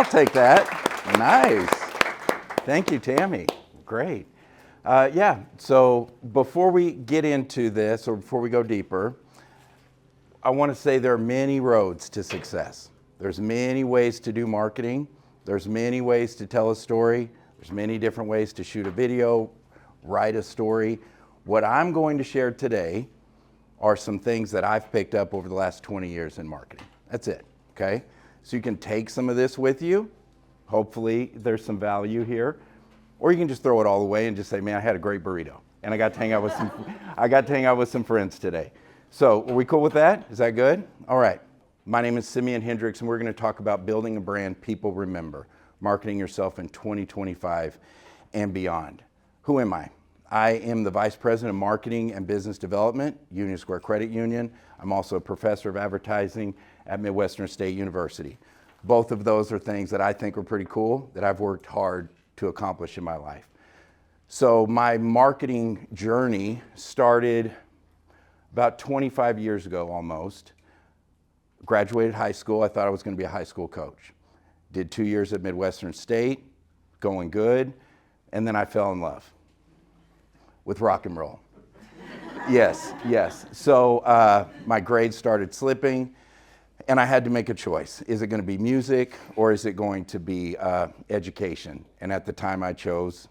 I'll take that. Nice. Thank you, Tammy. Great. Yeah, so before we get into this, or before we go deeper, I want to say there are many roads to success. There's many ways to do marketing. There's many ways to tell a story. There's many different ways to shoot a video, write a story. What I'm going to share today are some things that I've picked up over the last 20 years in marketing. That's it, okay? So you can take some of this with you. Hopefully there's some value here. Or you can just throw it all away and just say, man, I had a great burrito. And I got to hang out with some friends today. So are we cool with that? Is that good? All right. My name is Simeon Hendrix, and we're going to talk about building a brand people remember, marketing yourself in 2025 and beyond. Who am I? I am the Vice President of Marketing and Business Development, Union Square Credit Union. I'm also a professor of advertising at Midwestern State University. Both of those are things that I think are pretty cool, that I've worked hard to accomplish in my life. So my marketing journey started about 25 years ago almost. Graduated high school. I thought I was going to be a high school coach. Did 2 years at Midwestern State, going good, and then I fell in love with rock and roll. Yes. So my grades started slipping, and I had to make a choice. Is it going to be music, or is it going to be education? And at the time, I chose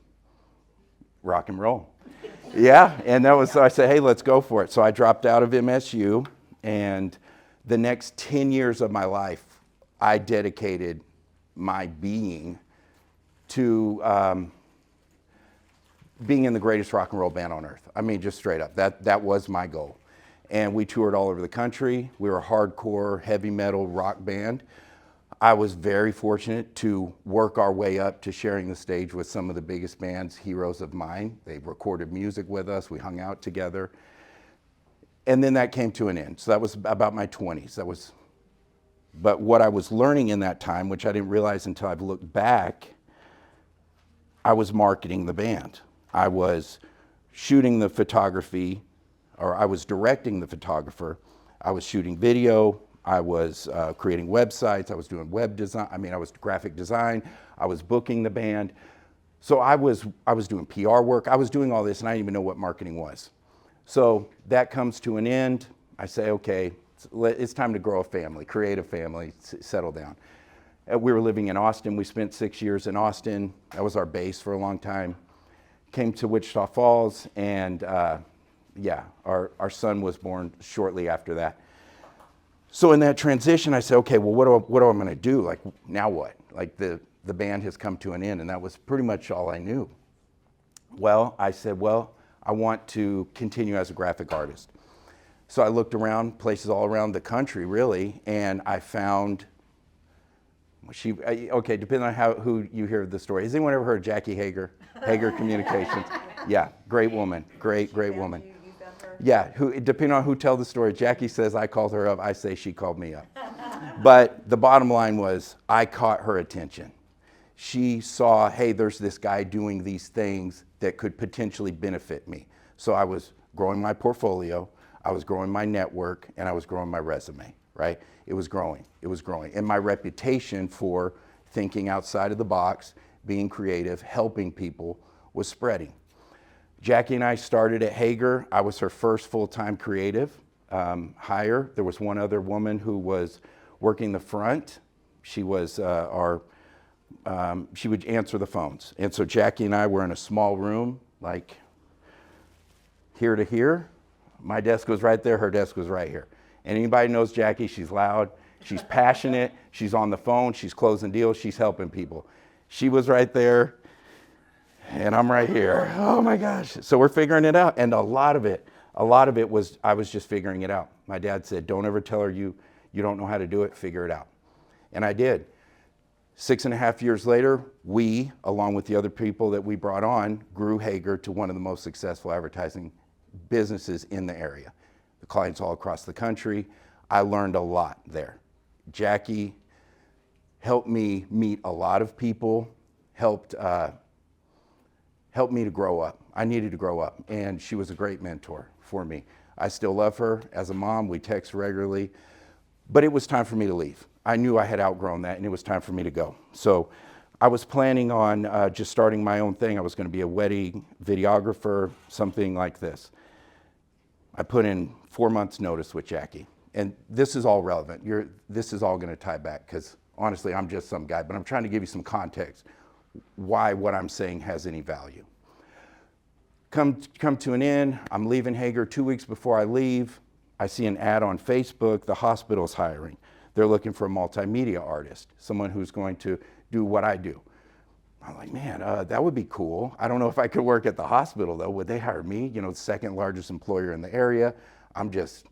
rock and roll. Yeah, and so I said, hey, let's go for it. So I dropped out of MSU, and the next 10 years of my life, I dedicated my being to being in the greatest rock and roll band on earth. I mean, just straight up, that was my goal. And we toured all over the country. We were a hardcore, heavy metal rock band. I was very fortunate to work our way up to sharing the stage with some of the biggest bands, heroes of mine. They recorded music with us. We hung out together. And then that came to an end. So that was about my 20s. But what I was learning in that time, which I didn't realize until I've looked back, I was marketing the band. I was shooting the photography, or I was directing the photographer. I was shooting video. I was creating websites. I was doing web design. I was graphic design. I was booking the band. So I was doing PR work. I was doing all this, and I didn't even know what marketing was. So that comes to an end. I say, okay, it's time to grow a family, create a family, settle down. We were living in Austin. We spent 6 years in Austin. That was our base for a long time. Came to Wichita Falls, and our son was born shortly after that. So in that transition, I said, okay, well, what am I going to do? Like, now what? Like, the band has come to an end, and that was pretty much all I knew. Well, I said, I want to continue as a graphic artist. So I looked around places all around the country, really, and I found, depending on who you hear the story. Has anyone ever heard of Jackie Hager? Hager Communications. Yeah, great woman, great woman. Yeah, depending on who tells the story, Jackie says I called her up, I say she called me up. But the bottom line was, I caught her attention. She saw, hey, there's this guy doing these things that could potentially benefit me. So I was growing my portfolio, I was growing my network, and I was growing my resume, right? It was growing. And my reputation for thinking outside of the box, being creative, helping people was spreading. Jackie and I started at Hager. I was her first full-time creative hire. There was one other woman who was working the front. She was she would answer the phones. And so Jackie and I were in a small room, like here to here. My desk was right there, her desk was right here. And anybody knows Jackie, she's loud, she's passionate, she's on the phone, she's closing deals, she's helping people. She was right there, and I'm right here. Oh my gosh. So we're figuring it out. And a lot of it was, I was just figuring it out. My dad said, don't ever tell her you don't know how to do it, figure it out. And I did. 6.5 years later, we, along with the other people that we brought on, grew Hager to one of the most successful advertising businesses in the area. The clients all across the country. I learned a lot there. Jackie helped me meet a lot of people, helped me to grow up. I needed to grow up, and she was a great mentor for me. I still love her as a mom. We text regularly, but it was time for me to leave. I knew I had outgrown that and it was time for me to go. So I was planning on just starting my own thing. I was going to be a wedding videographer, something like this. I put in 4 months notice with Jackie. And this is all relevant. This is all going to tie back because honestly, I'm just some guy, but I'm trying to give you some context why what I'm saying has any value. Come to an end. I'm leaving Hager 2 weeks before I leave. I see an ad on Facebook. The hospital's hiring. They're looking for a multimedia artist, someone who's going to do what I do. I'm like, man, that would be cool. I don't know if I could work at the hospital though. Would they hire me? You know, the second largest employer in the area. I'm just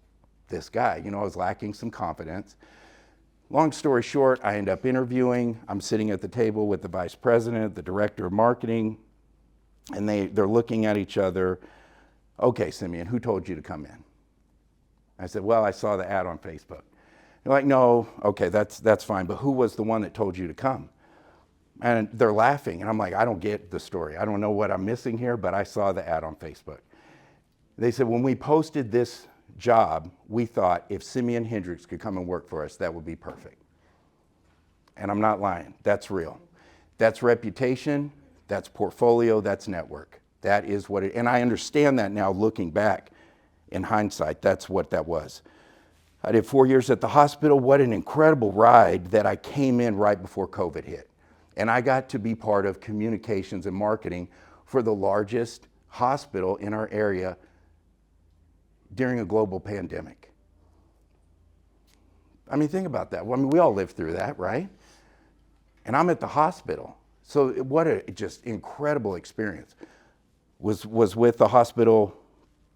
this guy. You know, I was lacking some confidence. Long story short, I end up interviewing. I'm sitting at the table with the vice president, the director of marketing, and they're looking at each other. Okay, Simeon, who told you to come in? I said, well, I saw the ad on Facebook. They're like, no, okay, that's fine, but who was the one that told you to come? And they're laughing, and I'm like, I don't get the story. I don't know what I'm missing here, but I saw the ad on Facebook. They said, when we posted this job, we thought if Simeon Hendrix could come and work for us, that would be perfect. And I'm not lying, that's real. That's reputation, that's portfolio, that's network. That is what it, and I understand that now looking back in hindsight, that's what that was. I did 4 years at the hospital. What an incredible ride that I came in right before COVID hit. And I got to be part of communications and marketing for the largest hospital in our area during a global pandemic. I mean, think about that. Well, I mean, we all lived through that, right? And I'm at the hospital. So what a just incredible experience. Was with the hospital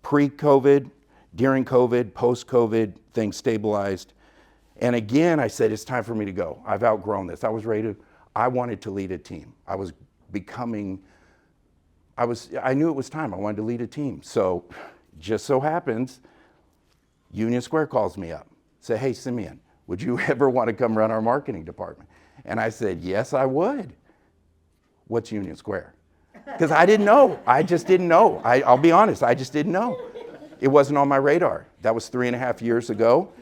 pre-COVID, during COVID, post-COVID, things stabilized. And again, I said, it's time for me to go. I've outgrown this. I wanted to lead a team. I knew it was time. I wanted to lead a team. So just so happens, Union Square calls me up. Say, hey, Simeon, would you ever want to come run our marketing department? And I said, yes, I would. What's Union Square? Because I didn't know. I just didn't know. I'll be honest, I just didn't know. It wasn't on my radar. That was 3.5 years ago.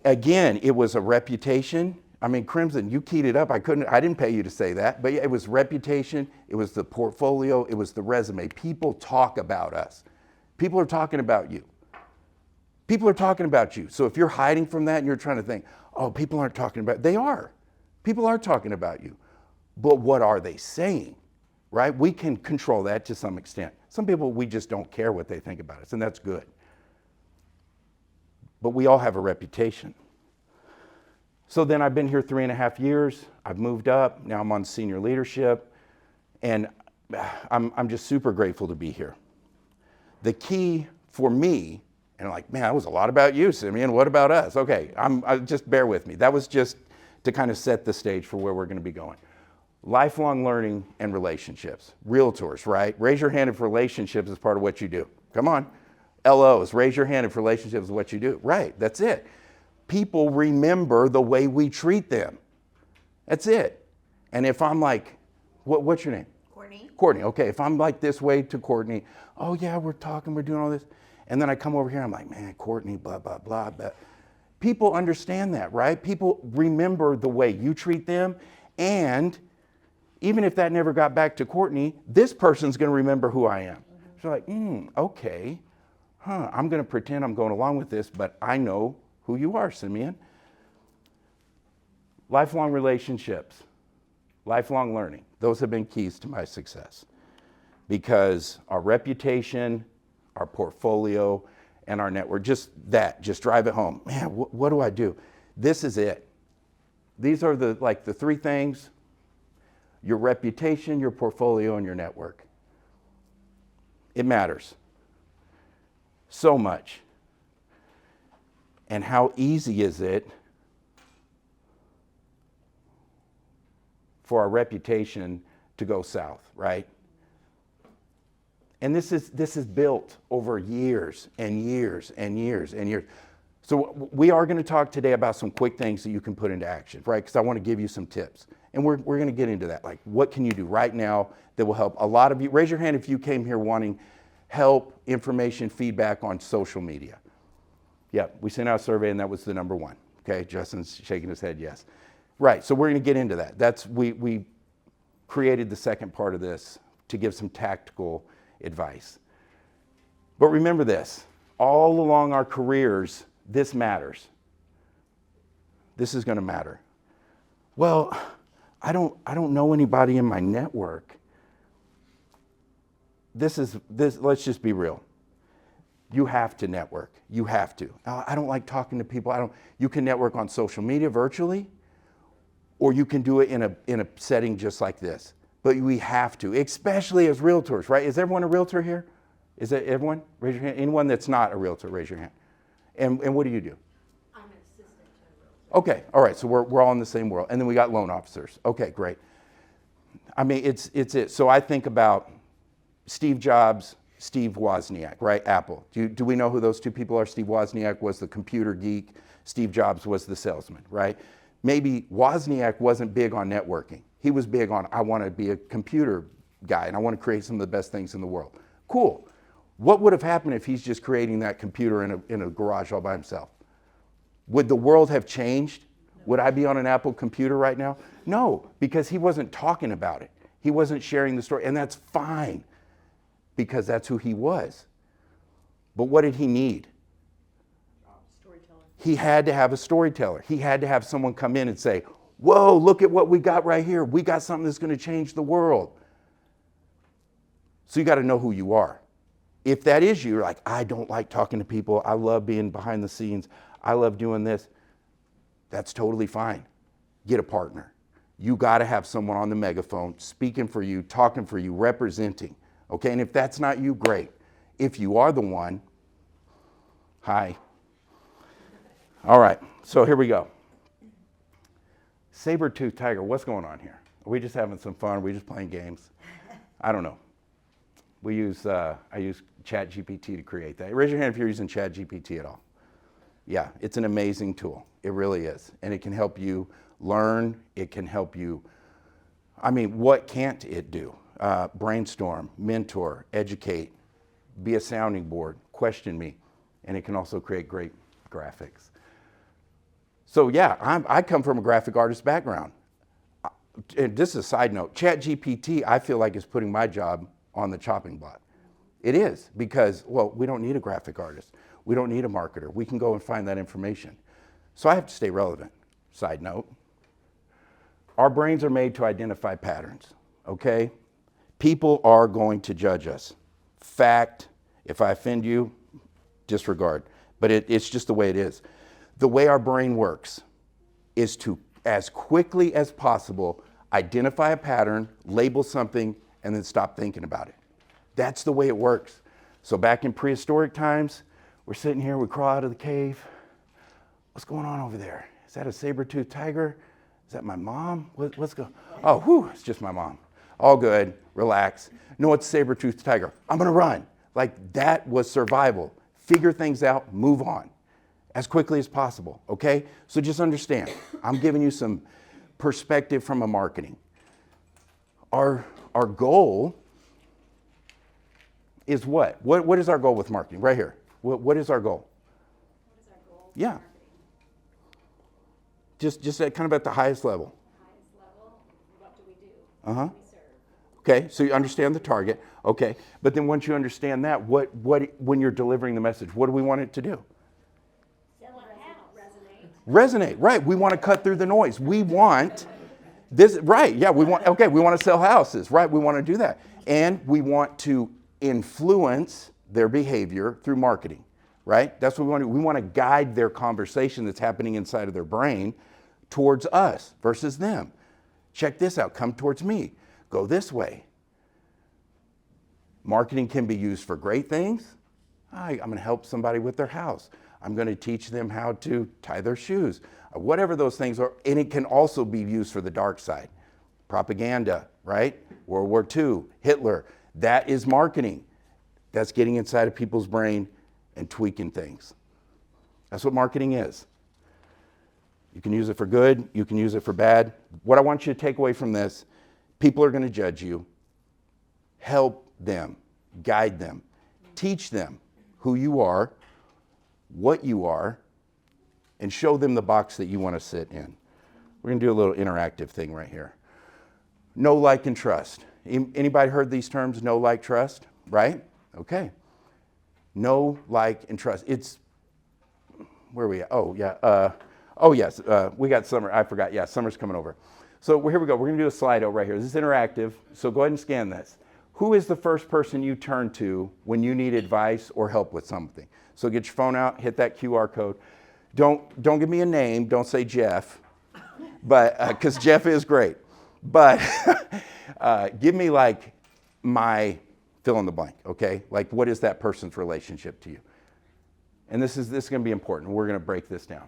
Again, it was a reputation. I mean, Crimson, you keyed it up. I didn't pay you to say that, but it was reputation. It was the portfolio. It was the resume. People talk about us. People are talking about you. People are talking about you. So if you're hiding from that and you're trying to think, oh, people aren't talking about, they are. People are talking about you. But what are they saying, right? We can control that to some extent. Some people, we just don't care what they think about us, and that's good. But we all have a reputation. So then I've been here 3.5 years. I've moved up. Now I'm on senior leadership. And I'm just super grateful to be here. The key for me, and I'm like, man, that was a lot about you, Simeon. What about us? Okay, just bear with me. That was just to kind of set the stage for where we're going to be going. Lifelong learning and relationships. Realtors, right? Raise your hand if relationships is part of what you do. Come on. LOs, raise your hand if relationships is what you do. Right, that's it. People remember the way we treat them. That's it. And if I'm like, what's your name? Courtney. Courtney, okay. If I'm like this way to Courtney, oh yeah, we're talking, we're doing all this. And then I come over here, I'm like, man, Courtney, blah, blah, blah, blah. People understand that, right? People remember the way you treat them. And even if that never got back to Courtney, this person's going to remember who I am. Mm-hmm. So like, okay, I'm going to pretend I'm going along with this, but I know who you are, Simeon. Lifelong relationships, lifelong learning. Those have been keys to my success because our reputation, our portfolio, and our network, just drive it home. Man, what do I do? This is it. These are the three things: your reputation, your portfolio, and your network. It matters so much. And how easy is it for our reputation to go south, right? And this is built over years and years and years and years. So we are going to talk today about some quick things that you can put into action, right? Because I want to give you some tips. And we're going to get into that. Like, what can you do right now that will help? A lot of you, raise your hand if you came here wanting help, information, feedback on social media. Yeah, we sent out a survey and that was the number one. Okay, Justin's shaking his head yes. Right, so we're going to get into that. We created the second part of this to give some tactical advice. But remember this, all along our careers, this matters. This is going to matter. Well, I don't know anybody in my network. Let's just be real. You have to network. You have to. I don't like talking to people. You can network on social media virtually, or you can do it in a setting just like this. But we have to, especially as realtors, right? Is everyone a realtor here? Is it everyone? Raise your hand. Anyone that's not a realtor, raise your hand. And what do you do? I'm an assistant to a realtor. Okay, all right, so we're all in the same world. And then we got loan officers. Okay, great. I mean, it's it. So I think about Steve Jobs, Steve Wozniak, right? Apple. Do we know who those two people are? Steve Wozniak was the computer geek. Steve Jobs was the salesman, right? Maybe Wozniak wasn't big on networking. He was big on, I want to be a computer guy and I want to create some of the best things in the world. Cool. What would have happened if he's just creating that computer in a garage all by himself? Would the world have changed? Would I be on an Apple computer right now? No, because he wasn't talking about it. He wasn't sharing the story, and that's fine because that's who he was. But what did he need? Storyteller. He had to have a storyteller. He had to have someone come in and say, whoa, look at what we got right here. We got something that's going to change the world. So you got to know who you are. If that is you, you're like, I don't like talking to people. I love being behind the scenes. I love doing this. That's totally fine. Get a partner. You got to have someone on the megaphone speaking for you, talking for you, representing. Okay, and if that's not you, great. If you are the one, hi. All right, so here we go. Saber-toothed tiger, what's going on here? Are we just having some fun? Are we just playing games? I don't know. I use ChatGPT to create that. Raise your hand if you're using ChatGPT at all. Yeah, it's an amazing tool. It really is. And it can help you learn. It can help you, I mean, what can't it do? Brainstorm, mentor, educate, be a sounding board, question me. And it can also create great graphics. So yeah, I come from a graphic artist background. And this is a side note. ChatGPT, I feel like is putting my job on the chopping block. It is because, well, we don't need a graphic artist. We don't need a marketer. We can go and find that information. So I have to stay relevant. Side note. Our brains are made to identify patterns, okay? People are going to judge us. Fact, if I offend you, disregard. But it's just the way it is. The way our brain works is to, as quickly as possible, identify a pattern, label something, and then stop thinking about it. That's the way it works. So back in prehistoric times, we're sitting here, we crawl out of the cave. What's going on over there? Is that a saber-toothed tiger? Is that my mom? What's going on? Oh, whew, it's just my mom. All good, relax. No, it's a saber-toothed tiger. I'm gonna run. Like that was survival. Figure things out, move on as quickly as possible, okay? So just understand, I'm giving you some perspective from a marketing. Our goal is what? What is our goal with marketing? Right here. What is our goal? What is our goal? Yeah. Just at kind of at the highest level. The highest level, what do we do? Uh-huh. Who do we serve? Okay, so you understand the target. Okay, but then once you understand that, when you're delivering the message, what do we want it to do? Sell a house. Resonate, right. We want to cut through the noise. We want this, right, yeah, we want to sell houses, right? We want to do that. And we want to influence their behavior through marketing, right? That's what we want to do. We want to guide their conversation that's happening inside of their brain towards us versus them. Check this out, come towards me, go this way. Marketing can be used for great things. I'm going to help somebody with their house. I'm going to teach them how to tie their shoes. Whatever those things are, and it can also be used for the dark side. Propaganda, right? World War II, Hitler, that is marketing. That's getting inside of people's brain and tweaking things. That's what marketing is. You can use it for good, you can use it for bad. What I want you to take away from this, people are going to judge you. Help them, guide them, teach them who you are, what you are, and show them the box that you want to sit in. We're going to do a little interactive thing right here. Know, like, and trust. Anybody heard these terms, know, like, trust? Right? Okay. Know, like, and trust. It's, where are we at? Oh, yeah. Yes. We got Summer. I forgot. Yeah, Summer's coming over. So here we go. We're going to do a Slido right here. This is interactive. So go ahead and scan this. Who is the first person you turn to when you need advice or help with something? So get your phone out, hit that QR code. Don't give me a name. Don't say Jeff, but because Jeff is great. But give me like my fill in the blank, okay? Like what is that person's relationship to you? And this is going to be important. We're going to break this down.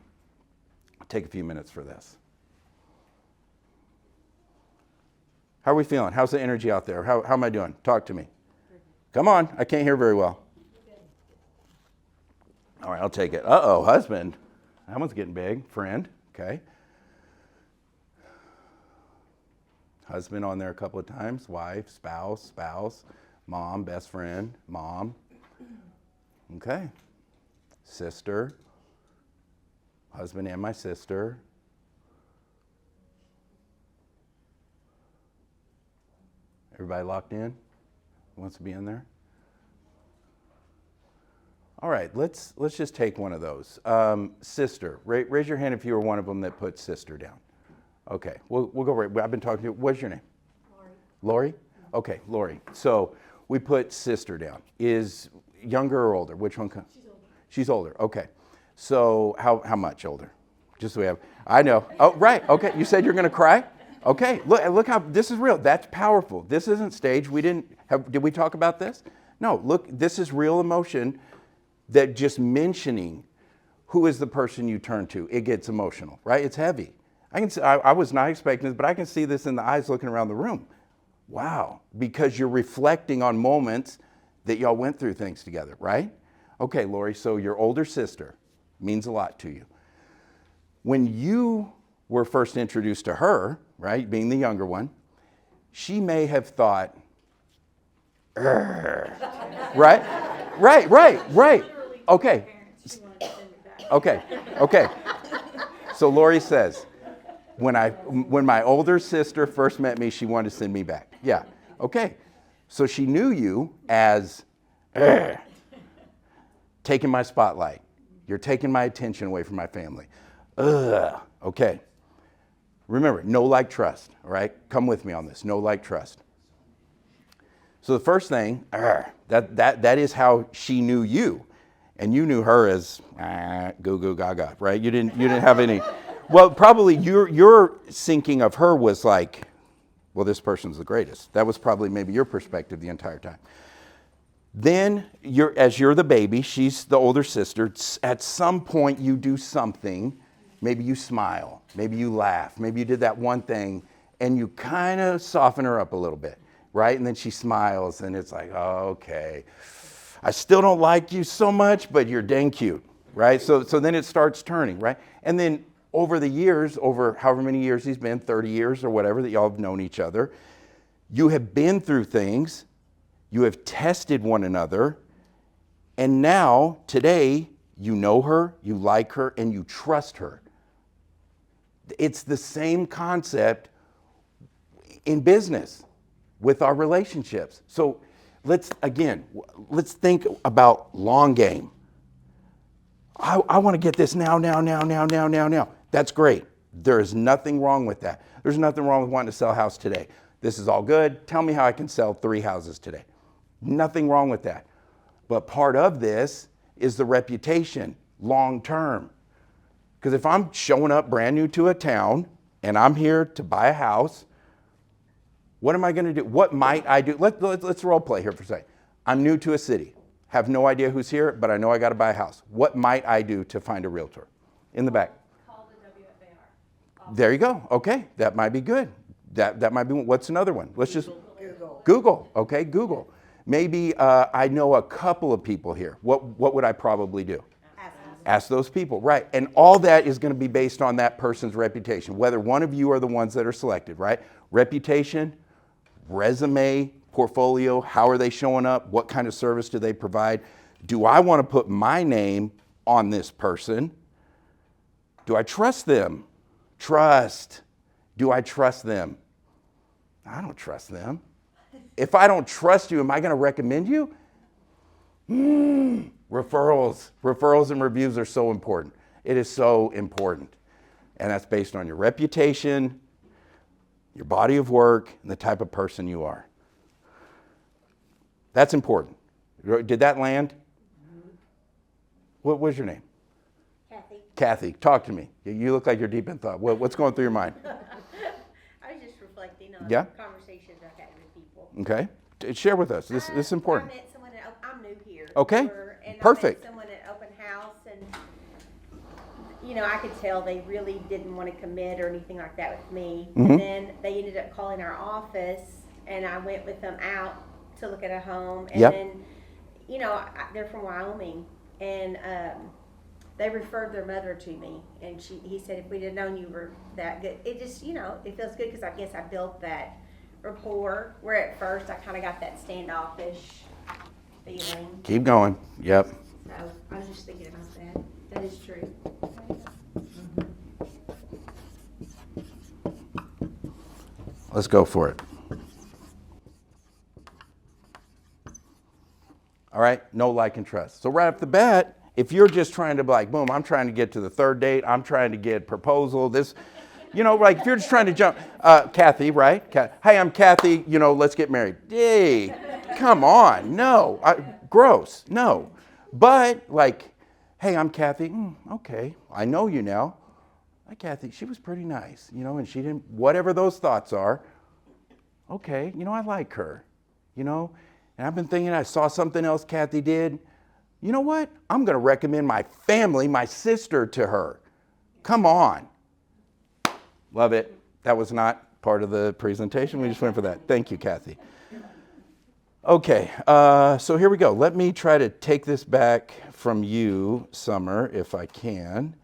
Take a few minutes for this. How are we feeling? How's the energy out there? How am I doing? Talk to me. Come on. I can't hear very well. All right, I'll take it. Uh-oh, husband. That one's getting big. Friend. Okay. Husband on there a couple of times. Wife, spouse, mom, best friend, mom. Okay. Sister. Husband and my sister. Everybody locked in? Wants to be in there? All right, let's just take one of those. Sister, raise your hand if you were one of them that put sister down. Okay, we'll go right. I've been talking to you. What's your name? Lori. Lori? Okay, Lori. So we put sister down. Is younger or older? Which one? She's older. She's older. Okay. So how much older? Just so we have. I know. Oh, right. Okay. You said you're going to cry. Okay. Look how this is real. That's powerful. This isn't staged. Did we talk about this? No. Look, this is real emotion. That just mentioning who is the person you turn to, it gets emotional, right? It's heavy. I was not expecting this, but I can see this in the eyes looking around the room. Wow, because you're reflecting on moments that y'all went through things together, right? Okay, Lori, so your older sister means a lot to you. When you were first introduced to her, right, being the younger one, she may have thought, right? Right. Okay. Okay. So Lori says, when my older sister first met me, she wanted to send me back. Yeah. Okay. So she knew you as taking my spotlight. You're taking my attention away from my family. Okay. Remember, know, like, trust. All right. Come with me on this. Know, like, trust. So the first thing, that is how she knew you, and you knew her as goo goo gaga, right? You didn't have any. Well, probably your thinking of her was like, well, this person's the greatest. That was probably maybe your perspective the entire time. Then as you're the baby, she's the older sister. At some point, you do something. Maybe you smile. Maybe you laugh. Maybe you did that one thing, and you kind of soften her up a little bit. Right? And then she smiles and it's like, oh, okay, I still don't like you so much, but you're dang cute, right? So then it starts turning, right? And then over the years, over however many years he's been, 30 years or whatever that y'all have known each other, you have been through things, you have tested one another, and now, today, you know her, you like her, and you trust her. It's the same concept in business. With our relationships. So let's think about long game. I want to get this now. That's great. There is nothing wrong with that. There's nothing wrong with wanting to sell a house today. This is all good. Tell me how I can sell 3 houses today. Nothing wrong with that. But part of this is the reputation long term. Because if I'm showing up brand new to a town and I'm here to buy a house, what am I going to do? What might I do? Let's role play here for a second. I'm new to a city. Have no idea who's here, but I know I got to buy a house. What might I do to find a realtor? In the back. Call the WFAR. There you go. Okay, that might be good. That might be, what's another one? Let's just, Google. Okay, Google. Maybe I know a couple of people here. What would I probably do? Ask those people, right? And all that is going to be based on that person's reputation, whether one of you are the ones that are selected, right? Reputation, resume, portfolio, how are they showing up? What kind of service do they provide? Do I want to put my name on this person? Do I trust them? Trust. Do I trust them? I don't trust them. If I don't trust you, am I going to recommend you? Referrals and reviews are so important. It is so important. And that's based on your reputation, your body of work, and the type of person you are. That's important. Did that land? Mm-hmm. What was your name? Kathy. Kathy, talk to me. You look like you're deep in thought. What's going through your mind? I was just reflecting on Yeah? conversations I've had with people. Okay. Share with us. This is important. I met someone I'm new here. Okay. And Perfect. I met someone at open house, and I could tell they really didn't want to commit or anything like that with me. Mm-hmm. And then they ended up calling our office, and I went with them out to look at a home. And Yep. then, they're from Wyoming, and they referred their mother to me, and he said, if we'd have known you were that good, it just, it feels good because I guess I built that rapport, where at first I kind of got that standoffish feeling. Keep going. Yep. So I was just thinking about that. That is true. Let's go for it. All right, no, like, and trust. So right off the bat, if you're just trying to be like, boom, I'm trying to get to the third date, I'm trying to get proposal, this, like if you're just trying to jump, Kathy, right? Hey, I'm Kathy, let's get married. Hey, come on, no, gross, no. But like, hey, I'm Kathy, okay, I know you now. Hi, Kathy, she was pretty nice, and she didn't, whatever those thoughts are, okay, I like her, and I've been thinking, I saw something else Kathy did. You know what? I'm going to recommend my family, my sister to her. Come on. Love it. That was not part of the presentation. We just went for that. Thank you, Kathy. Okay, so here we go. Let me try to take this back from you, Summer, if I can.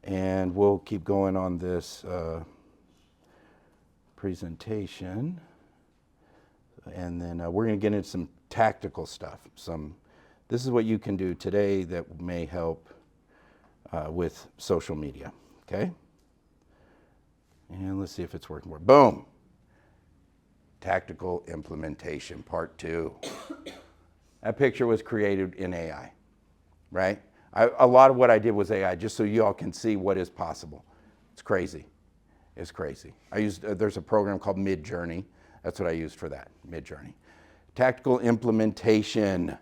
And we'll keep going on this presentation. And then we're going to get into some tactical stuff. This is what you can do today that may help with social media, okay? And let's see if it's working. Boom. Tactical implementation, part 2. That picture was created in AI, right? A lot of what I did was AI, just so you all can see what is possible. It's crazy. It's crazy. There's a program called Midjourney. That's what I used for that, Midjourney. Tactical implementation.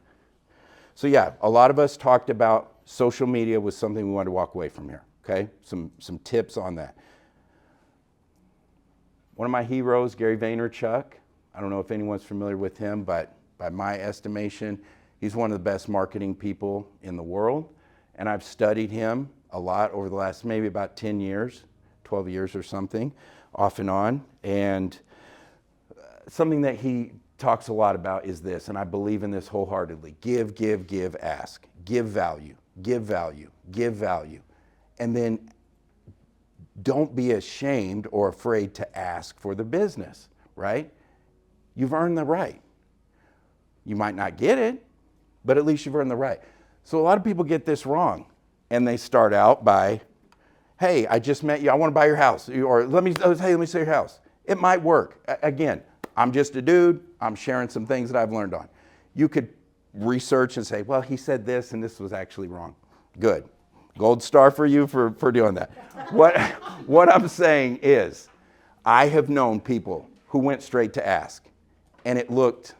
So yeah, a lot of us talked about social media was something we wanted to walk away from here, okay? Some tips on that. One of my heroes, Gary Vaynerchuk, I don't know if anyone's familiar with him, but by my estimation, he's one of the best marketing people in the world. And I've studied him a lot over the last maybe about 10 years, 12 years or something, off and on. And something that he talks a lot about is this, and I believe in this wholeheartedly. Give, ask. Give value, give value, give value. And then don't be ashamed or afraid to ask for the business, right? You've earned the right. You might not get it, but at least you've earned the right. So a lot of people get this wrong, and they start out by, hey, I just met you, I want to buy your house, or let me see your house. It might work. Again, I'm just a dude, I'm sharing some things that I've learned on. You could research and say, well, he said this and this was actually wrong. Good. Gold star for you for doing that. What I'm saying is, I have known people who went straight to ask, and it looked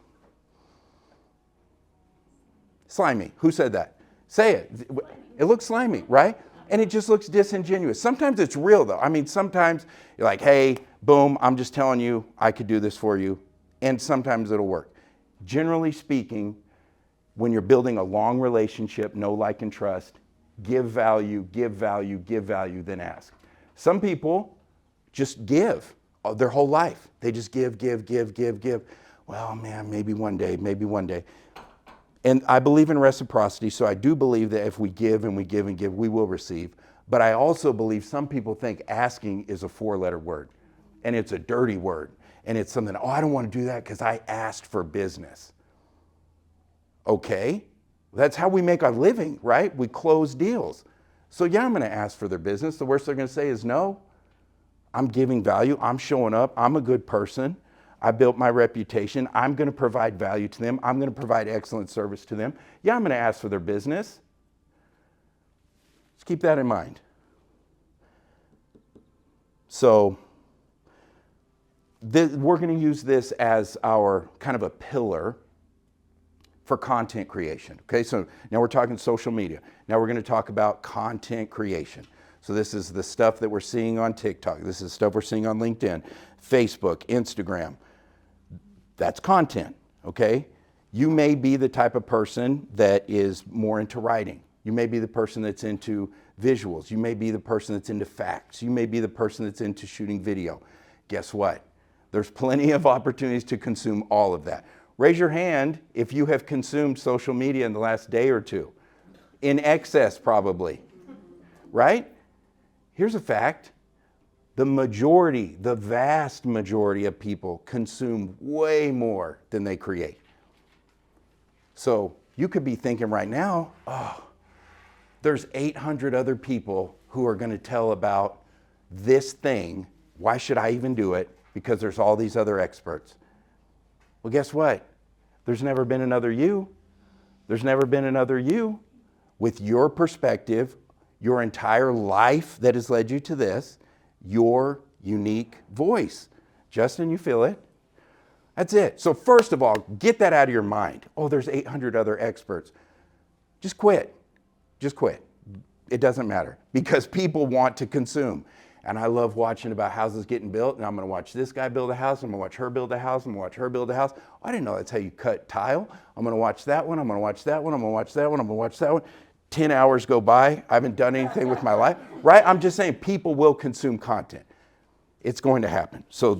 slimy. Who said that? Say it. It looks slimy, right? And it just looks disingenuous. Sometimes it's real, though. I mean, sometimes you're like, hey, boom, I'm just telling you I could do this for you. And sometimes it'll work. Generally speaking, when you're building a long relationship, know, like, and trust, give value, then ask. Some people just give their whole life. They just give. Well, man, maybe one day. And I believe in reciprocity, so I do believe that if we give and we give and give, we will receive. But I also believe some people think asking is a 4-letter word, and it's a dirty word. And it's something, I don't want to do that because I asked for business. Okay, that's how we make our living, right? We close deals. So yeah, I'm going to ask for their business. The worst they're going to say is no. I'm giving value. I'm showing up. I'm a good person. I built my reputation. I'm going to provide value to them. I'm going to provide excellent service to them. Yeah, I'm going to ask for their business. Let's keep that in mind. So we're going to use this as our kind of a pillar for content creation. Okay, so now we're talking social media. Now we're going to talk about content creation. So this is the stuff that we're seeing on TikTok. This is stuff we're seeing on LinkedIn, Facebook, Instagram. That's content, okay? You may be the type of person that is more into writing. You may be the person that's into visuals. You may be the person that's into facts. You may be the person that's into shooting video. Guess what? There's plenty of opportunities to consume all of that. Raise your hand if you have consumed social media in the last day or two. In excess, probably, right? Here's a fact. The vast majority of people consume way more than they create. So you could be thinking right now, oh, there's 800 other people who are going to tell about this thing. Why should I even do it? Because there's all these other experts. Well, guess what? There's never been another you. There's never been another you with your perspective, your entire life that has led you to this, your unique voice. Justin, you feel it? That's it. So first of all, get that out of your mind. Oh, there's 800 other experts. Just quit. Just quit. It doesn't matter because people want to consume. And I love watching about houses getting built, and I'm going to watch this guy build a house, I'm going to watch her build a house, I'm going to watch her build a house. I didn't know that's how you cut tile. I'm going to watch that one, I'm going to watch that one, I'm going to watch that one, I'm going to watch that one. 10 hours go by, I haven't done anything with my life, right? I'm just saying people will consume content. It's going to happen. So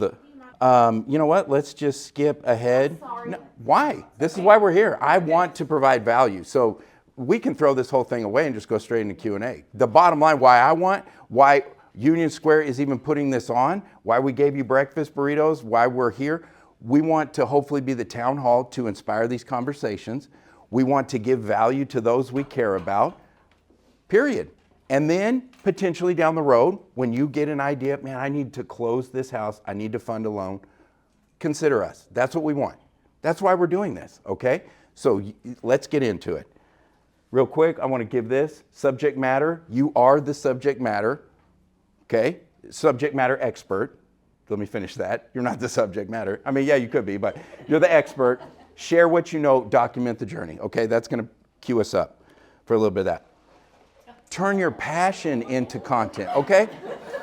you know what? Let's just skip ahead. No, why? This is why we're here. I want to provide value. So we can throw this whole thing away and just go straight into Q&A. The bottom line, why Union Square is even putting this on, why we gave you breakfast burritos, why we're here. We want to hopefully be the town hall to inspire these conversations. We want to give value to those we care about, period. And then potentially down the road, when you get an idea, man, I need to close this house, I need to fund a loan, consider us. That's what we want. That's why we're doing this, okay? So let's get into it. Real quick, I want to give this subject matter. You are the subject matter, okay? Subject matter expert. Let me finish that. You're not the subject matter. I mean, yeah, you could be, but you're the expert. Share what you know, document the journey, okay? That's going to cue us up for a little bit of that. Turn your passion into content, okay?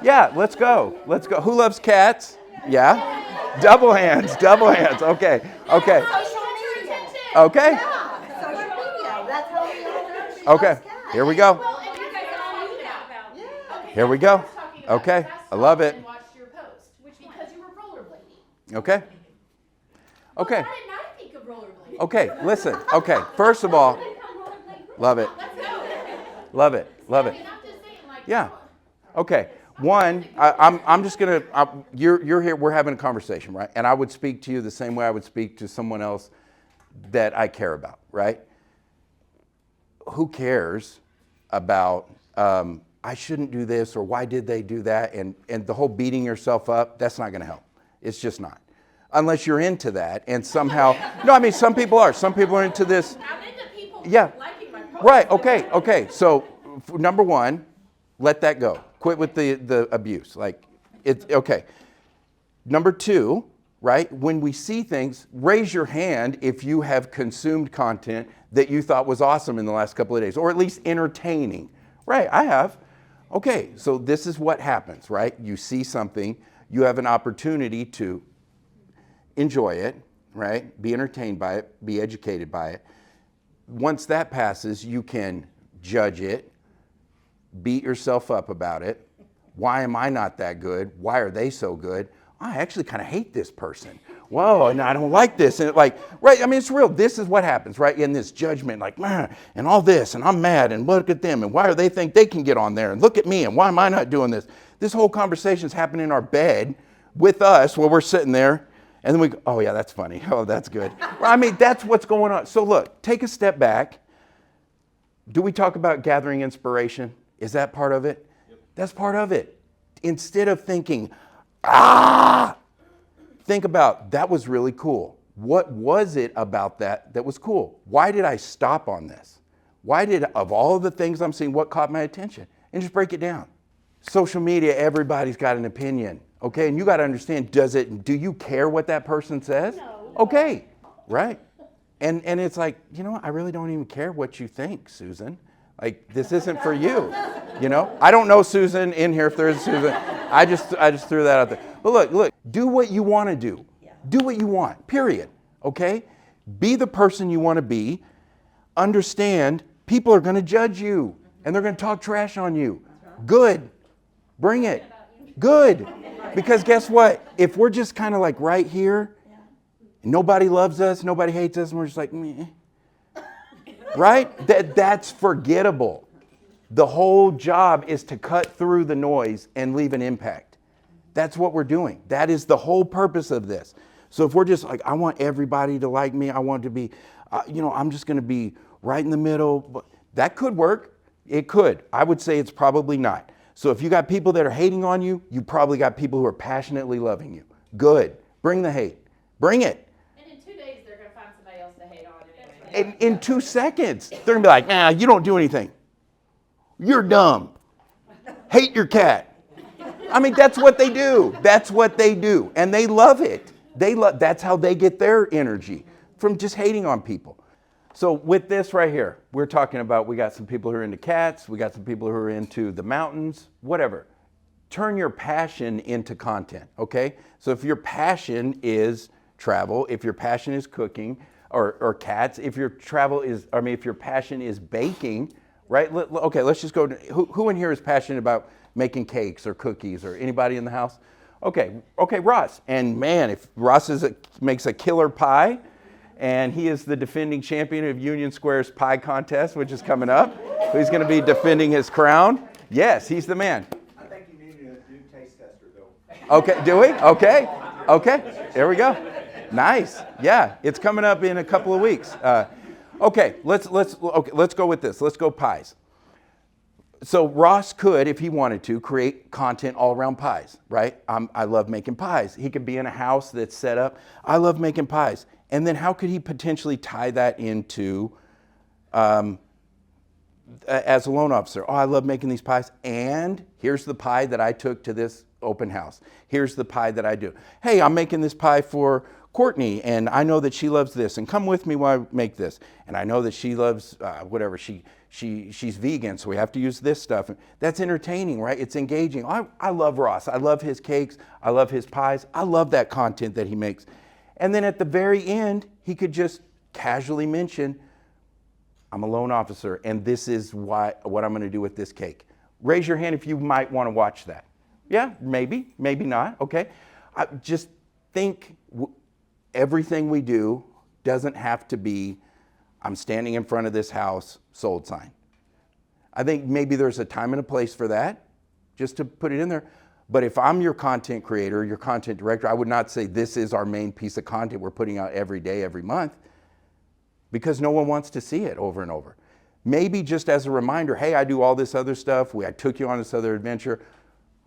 Yeah, let's go. Let's go. Who loves cats? Yeah? Double hands, okay, okay. Okay? Okay, here we go. Here we go. Okay, I love it. Okay. Okay. Okay, listen. Okay, first of all, love it. Love it. Love it. Yeah. Okay. One, I'm just going to, you're here, we're having a conversation, right? And I would speak to you the same way I would speak to someone else that I care about, right? Who cares about, I shouldn't do this or why did they do that? And the whole beating yourself up, that's not going to help. It's just not. Unless you're into that and somehow, no, I mean, some people are. Some people are into this. I'm into people liking my posts. Right, okay. So, number one, let that go. Quit with the abuse. Like, it's okay. Number two, right, when we see things, raise your hand if you have consumed content that you thought was awesome in the last couple of days, or at least entertaining. Right, I have. Okay, so this is what happens, right? You see something, you have an opportunity to enjoy it, right? Be entertained by it, be educated by it. Once that passes, you can judge it, beat yourself up about it. Why am I not that good? Why are they so good? I actually kind of hate this person. Whoa, and I don't like this. And right, I mean, it's real. This is what happens, right? In this judgment, like, man, and all this, and I'm mad, and look at them, and why do they think they can get on there? And look at me, and why am I not doing this? This whole conversation is happening in our bed with us while we're sitting there. And then we go, oh yeah, that's funny. Oh, that's good. Well, I mean, that's what's going on. So look, take a step back. Do we talk about gathering inspiration? Is that part of it? Yep. That's part of it. Instead of thinking, think about, that was really cool. What was it about that was cool? Why did I stop on this? Why did, of all the things I'm seeing, what caught my attention? And just break it down. Social media, everybody's got an opinion, okay? And you got to understand, do you care what that person says? No. Okay, right. And it's like, I really don't even care what you think, Susan. Like, this isn't for you, I don't know Susan in here, if there is Susan. I just threw that out there. But look, do what you want to do. Do what you want, period, okay? Be the person you want to be. Understand, people are going to judge you, and they're going to talk trash on you. Good. Bring it. Good. Because guess what? If we're just kind of like right here, nobody loves us, nobody hates us, and we're just like, meh. Right? That's forgettable. The whole job is to cut through the noise and leave an impact. That's what we're doing. That is the whole purpose of this. So if we're just like, I want everybody to like me, I want to be, I'm just going to be right in the middle. That could work. It could. I would say it's probably not. So if you got people that are hating on you, you probably got people who are passionately loving you. Good. Bring the hate. Bring it. And in 2 days, they're going to find somebody else to hate on anyway. In 2 seconds, they're going to be like, nah, you don't do anything. You're dumb. Hate your cat. I mean, that's what they do. That's what they do. And they love it. That's how they get their energy, from just hating on people. So with this right here, we're talking about, we got some people who are into cats, we got some people who are into the mountains, whatever. Turn your passion into content, okay? So if your passion is travel, if your passion is cooking, or cats, if your passion is baking, right? Okay, let's just go to, who in here is passionate about making cakes or cookies, or anybody in the house? Okay, Ross. And man, if Ross makes a killer pie, and he is the defending champion of Union Square's pie contest, which is coming up. He's going to be defending his crown. Yes, he's the man. I think you need a new taste tester, though. Okay, do we? Okay, there we go. Nice. Yeah, it's coming up in a couple of weeks. Okay, let's go with this. Let's go pies. So Ross could, if he wanted to, create content all around pies, right? I love making pies. He could be in a house that's set up. I love making pies. And then how could he potentially tie that into, as a loan officer? Oh, I love making these pies. And here's the pie that I took to this open house. Here's the pie that I do. Hey, I'm making this pie for Courtney, and I know that she loves this. And come with me while I make this. And I know that she loves whatever. She's vegan, so we have to use this stuff. That's entertaining, right? It's engaging. I love Ross. I love his cakes. I love his pies. I love that content that he makes. And then at the very end, he could just casually mention, I'm a loan officer, and this is what I'm going to do with this cake. Raise your hand if you might want to watch that. Yeah, maybe not. Okay. I just think everything we do doesn't have to be, I'm standing in front of this house, sold sign. I think maybe there's a time and a place for that, just to put it in there. But if I'm your content creator, your content director, I would not say this is our main piece of content we're putting out every day, every month, because no one wants to see it over and over. Maybe just as a reminder, hey, I do all this other stuff. I took you on this other adventure.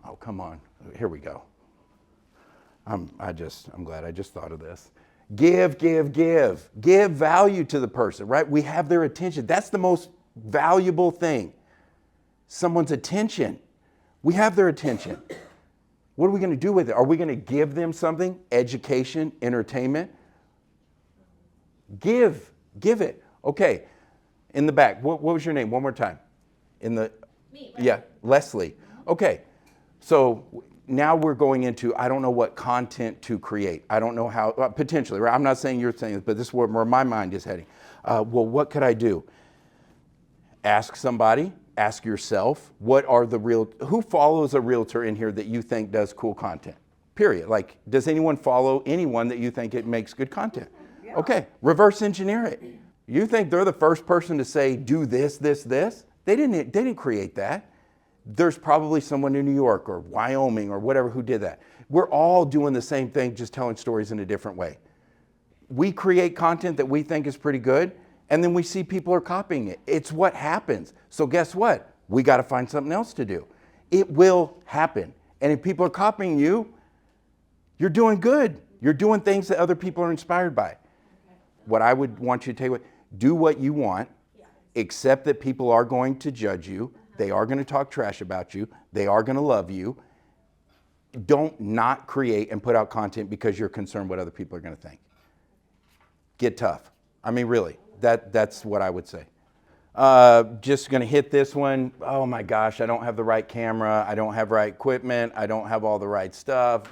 Oh, come on. Here we go. I'm glad I just thought of this. Give value to the person, right? We have their attention. That's the most valuable thing. Someone's attention. We have their attention. What are we going to do with it? Are we going to give them something? Education, entertainment? Give it. Okay. In the back, what was your name? One more time. Me, Leslie. Yeah, Leslie. Okay. So now we're going into, I don't know what content to create. I don't know how, potentially, right? I'm not saying you're saying this, but this is where my mind is heading. Well, what could I do? Ask somebody, ask yourself, who follows a realtor in here that you think does cool content? Period. Like, does anyone follow anyone that you think it makes good content? Yeah. Okay, reverse engineer it. You think they're the first person to say, do this, this, this? They didn't create that. There's probably someone in New York or Wyoming or whatever who did that. We're all doing the same thing, just telling stories in a different way. We create content that we think is pretty good, and then we see people are copying it. It's what happens. So guess what? we got to find something else to do. It will happen. And if people are copying you, you're doing good. You're doing things that other people are inspired by. What I would want you to take away, do what you want, accept that people are going to judge you. They are going to talk trash about you. They are going to love you. Don't not create and put out content because you're concerned what other people are going to think. Get tough. I mean, really, that's what I would say. Just going to hit this one. Oh my gosh, I don't have the right camera. I don't have right equipment. I don't have all the right stuff.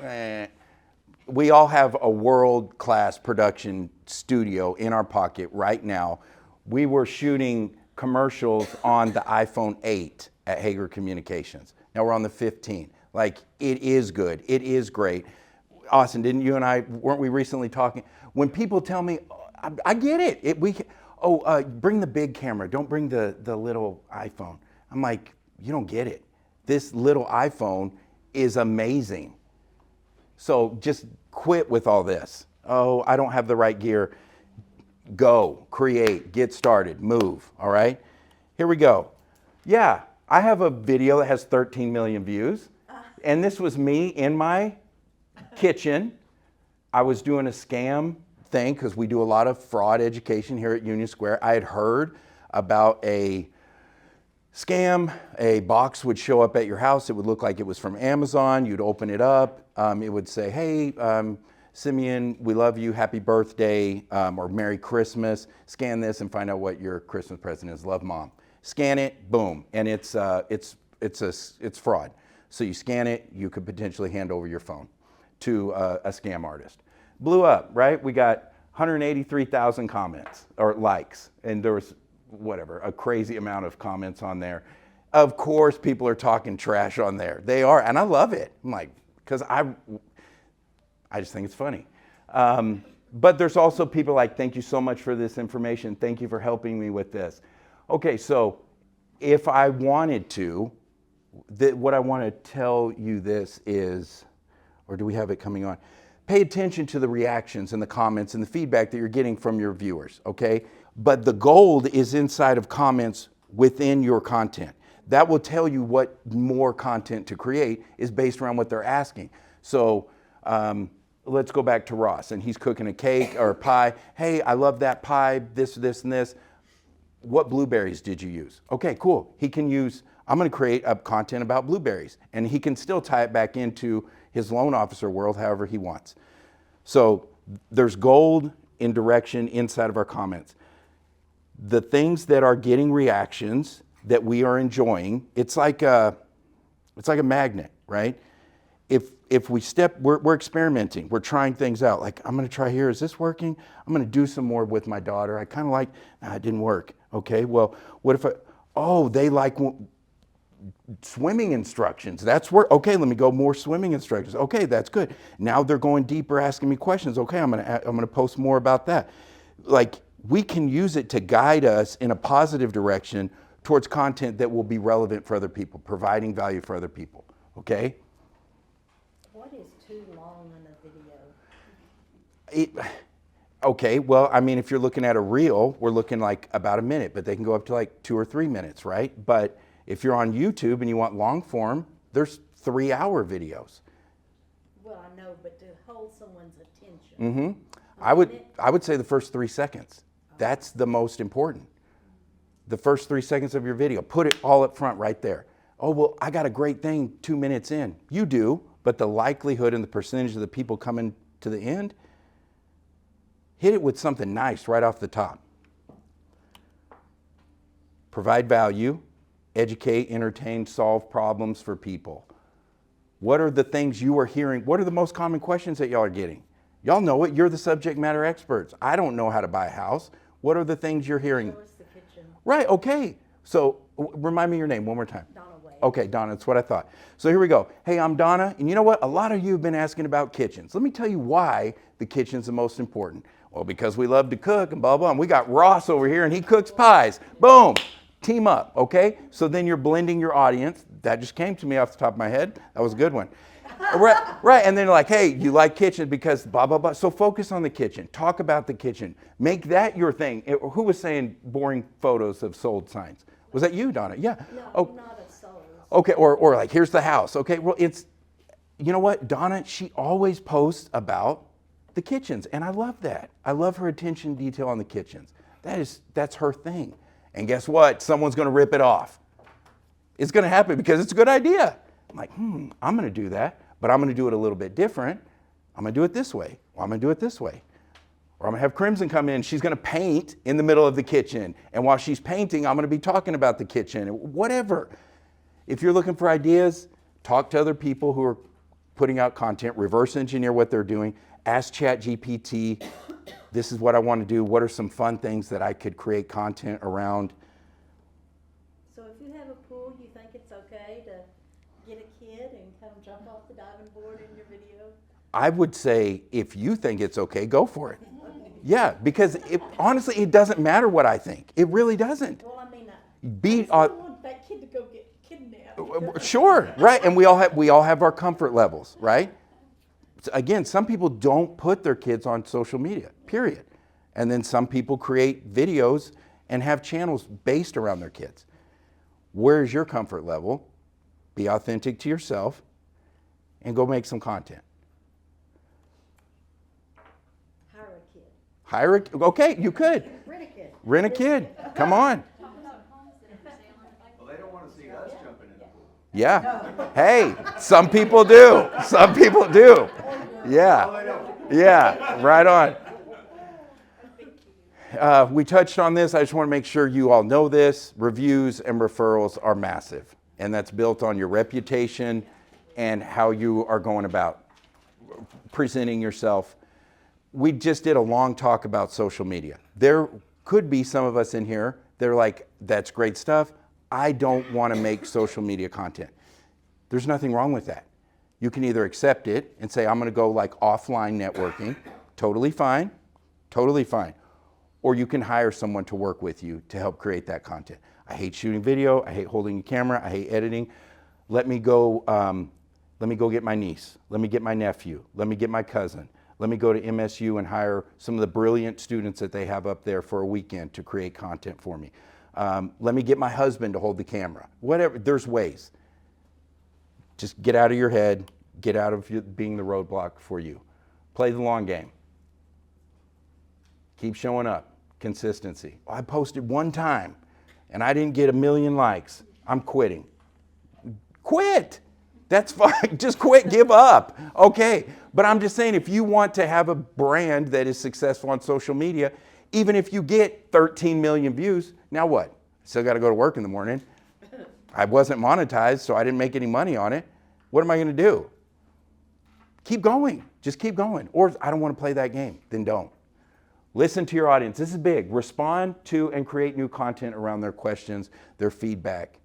We all have a world-class production studio in our pocket right now. We were shooting commercials on the iPhone 8 at Hager Communications. Now we're on the 15. Like, it is good. It is great. Austin, didn't you and I, weren't we recently talking? When people tell me, I get it. Bring the big camera. Don't bring the little iPhone. I'm like, you don't get it. This little iPhone is amazing. So just quit with all this. Oh, I don't have the right gear. Go, create, get started, move, all right? Here we go. Yeah, I have a video that has 13 million views. And this was me in my kitchen. I was doing a scam thing because we do a lot of fraud education here at Union Square. I had heard about a scam. A box would show up at your house. It would look like it was from Amazon. You'd open it up. It would say, hey, Simeon, we love you. Happy birthday or Merry Christmas. Scan this and find out what your Christmas present is. Love, Mom. Scan it, boom, and it's fraud. So you scan it, you could potentially hand over your phone to a scam artist. Blew up, right? We got 183,000 comments or likes, and there was a crazy amount of comments on there. Of course, people are talking trash on there. They are, and I love it. I'm like, because I just think it's funny. But there's also people like, thank you so much for this information. Thank you for helping me with this. Okay, so if I wanted to, what I want to tell you this is, or do we have it coming on? Pay attention to the reactions and the comments and the feedback that you're getting from your viewers, okay? But the gold is inside of comments within your content. That will tell you what more content to create is based around what they're asking. So let's go back to Ross, and he's cooking a cake or a pie. Hey, I love that pie, this, and this. What blueberries did you use? Okay, cool. He can use, I'm going to create a content about blueberries, and he can still tie it back into his loan officer world however he wants. So there's gold in direction inside of our comments. The things that are getting reactions that we are enjoying, it's like a magnet, right? If we step, we're experimenting, we're trying things out. Like, I'm gonna try here, is this working? I'm gonna do some more with my daughter. I kind of like, it didn't work. Okay, well, what if they like swimming instructions. That's where, okay, let me go more swimming instructions. Okay, that's good. Now they're going deeper, asking me questions. Okay, I'm gonna post more about that. Like, we can use it to guide us in a positive direction towards content that will be relevant for other people, providing value for other people, okay? What is too long in a video? Okay, well, I mean, if you're looking at a reel, we're looking like about a minute, but they can go up to like 2 or 3 minutes, right? But if you're on YouTube and you want long form, there's 3-hour videos. Well, I know, but to hold someone's attention. Mm-hmm. I would say the first 3 seconds. That's the most important. The first 3 seconds of your video. Put it all up front right there. Oh, well, I got a great thing 2 minutes in. You do, but the likelihood and the percentage of the people coming to the end, hit it with something nice right off the top. Provide value, educate, entertain, solve problems for people. What are the things you are hearing? What are the most common questions that y'all are getting? Y'all know it. You're the subject matter experts. I don't know how to buy a house. What are the things you're hearing? Show us the kitchen. Right, okay. So remind me your name one more time. Donna Wade. Okay, Donna, that's what I thought. So here we go. Hey, I'm Donna, and you know what? A lot of you have been asking about kitchens. Let me tell you why the kitchen's the most important. Well, because we love to cook and blah, blah, and we got Ross over here, and he cooks pies. Boom, team up, okay? So then you're blending your audience. That just came to me off the top of my head. That was a good one. Right, and then like, hey, you like kitchen because blah, blah, blah. So focus on the kitchen. Talk about the kitchen. Make that your thing. Who was saying boring photos of sold signs? Was that you, Donna? Yeah. No, Oh, not a soul. okay. Or like, here's the house. Okay. Well, you know what? Donna, she always posts about the kitchens. And I love that. I love her attention to detail on the kitchens. That's her thing. And guess what? Someone's going to rip it off. It's going to happen because it's a good idea. I'm like, I'm going to do that, but I'm going to do it a little bit different. I'm going to do it this way. Or I'm going to do it this way. Or I'm going to have Crimson come in. She's going to paint in the middle of the kitchen. And while she's painting, I'm going to be talking about the kitchen. Whatever. If you're looking for ideas, talk to other people who are putting out content. Reverse engineer what they're doing. Ask ChatGPT, this is what I want to do. What are some fun things that I could create content around? So if you have a pool, you think it's okay to get a kid and come jump off the diving board in your video? I would say if you think it's okay, go for it. Yeah, because honestly, it doesn't matter what I think. It really doesn't. Well, I mean, Be I just don't want that kid to go get kidnapped. Sure, right? And we all have our comfort levels, right? So again, some people don't put their kids on social media, period. And then some people create videos and have channels based around their kids. Where's your comfort level? Be authentic to yourself and go make some content. Hire a kid. Okay, you could. Rent a kid. Rent a kid. Come on. Well, they don't want to see us jumping in the pool. Yeah. Hey, some people do. Some people do. Yeah. Yeah, right on. We touched on this. I just want to make sure you all know this. Reviews and referrals are massive. And that's built on your reputation and how you are going about presenting yourself. We just did a long talk about social media. There could be some of us in here, they're like, that's great stuff. I don't want to make social media content. There's nothing wrong with that. You can either accept it and say, I'm going to go like offline networking, totally fine, totally fine. Or you can hire someone to work with you to help create that content. I hate shooting video, I hate holding a camera, I hate editing. Let me go get my niece, let me get my nephew, let me get my cousin. Let me go to MSU and hire some of the brilliant students that they have up there for a weekend to create content for me. Let me get my husband to hold the camera. Whatever, there's ways. Just get out of your head, get out of being the roadblock for you. Play the long game. Keep showing up, consistency. I posted one time and I didn't get 1 million likes. I'm quitting. Quit. That's fine. Just quit, give up. Okay. But I'm just saying, if you want to have a brand that is successful on social media, even if you get 13 million views, now what? Still got to go to work in the morning. I wasn't monetized, so I didn't make any money on it. What am I going to do? Keep going. Just keep going. Or I don't want to play that game. Then don't. Listen to your audience. This is big. Respond to and create new content around their questions, their feedback.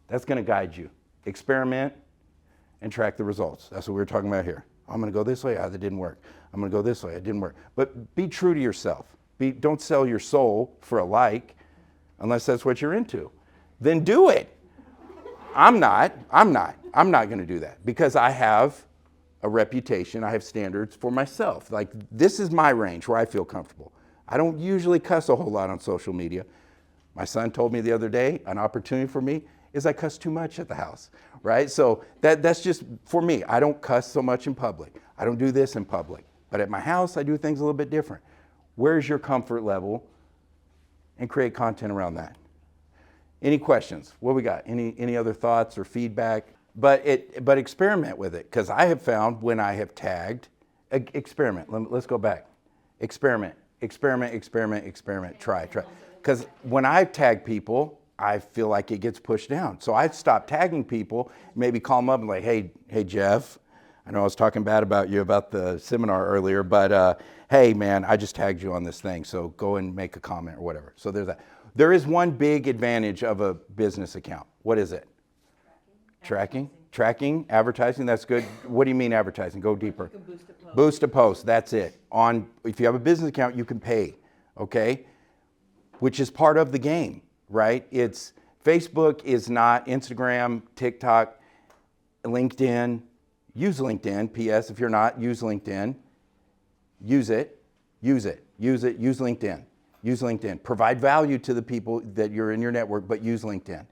That's going to guide you. Experiment and track the results. That's what we were talking about here. I'm going to go this way. That didn't work. I'm going to go this way. It didn't work. But be true to yourself. Don't sell your soul for a like unless that's what you're into. Then do it. I'm not going to do that because I have a reputation. I have standards for myself. Like, this is my range where I feel comfortable. I don't usually cuss a whole lot on social media. My son told me the other day, an opportunity for me is I cuss too much at the house, right? So that's just for me. I don't cuss so much in public. I don't do this in public. But at my house, I do things a little bit different. Where's your comfort level? And create content around that. Any questions? What we got? Any other thoughts or feedback? But experiment with it, because I have found when I have tagged, experiment. Let's go back. Experiment. Try. Because when I tag people, I feel like it gets pushed down. So I stopped tagging people, maybe call them up and like, hey Jeff, I know I was talking bad about you about the seminar earlier, but hey man, I just tagged you on this thing, so go and make a comment or whatever. So there's that. There is one big advantage of a business account. What is it? Tracking, advertising, that's good. What do you mean advertising? Go deeper. You can boost a post. Boost a post, that's it. If you have a business account, you can pay, okay? Which is part of the game, right? It's Facebook is not Instagram, TikTok, LinkedIn. Use LinkedIn, PS, if you're not, use LinkedIn. Use LinkedIn. Use LinkedIn. Provide value to the people that you're in your network, but use LinkedIn.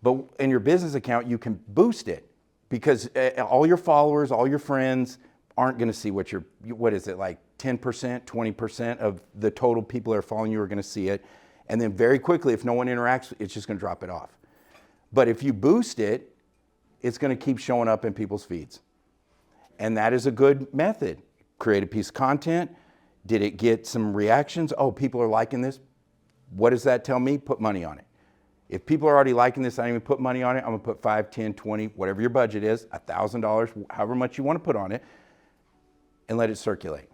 But in your business account, you can boost it because all your followers, all your friends aren't going to see what is it, like 10%, 20% of the total people that are following you are going to see it. And then very quickly, if no one interacts, it's just going to drop it off. But if you boost it, it's going to keep showing up in people's feeds. And that is a good method. Create a piece of content. Did it get some reactions? Oh, people are liking this. What does that tell me? Put money on it. If people are already liking this, I don't even put money on it. I'm going to put 5, 10, 20, whatever your budget is, $1,000, however much you want to put on it, and let it circulate.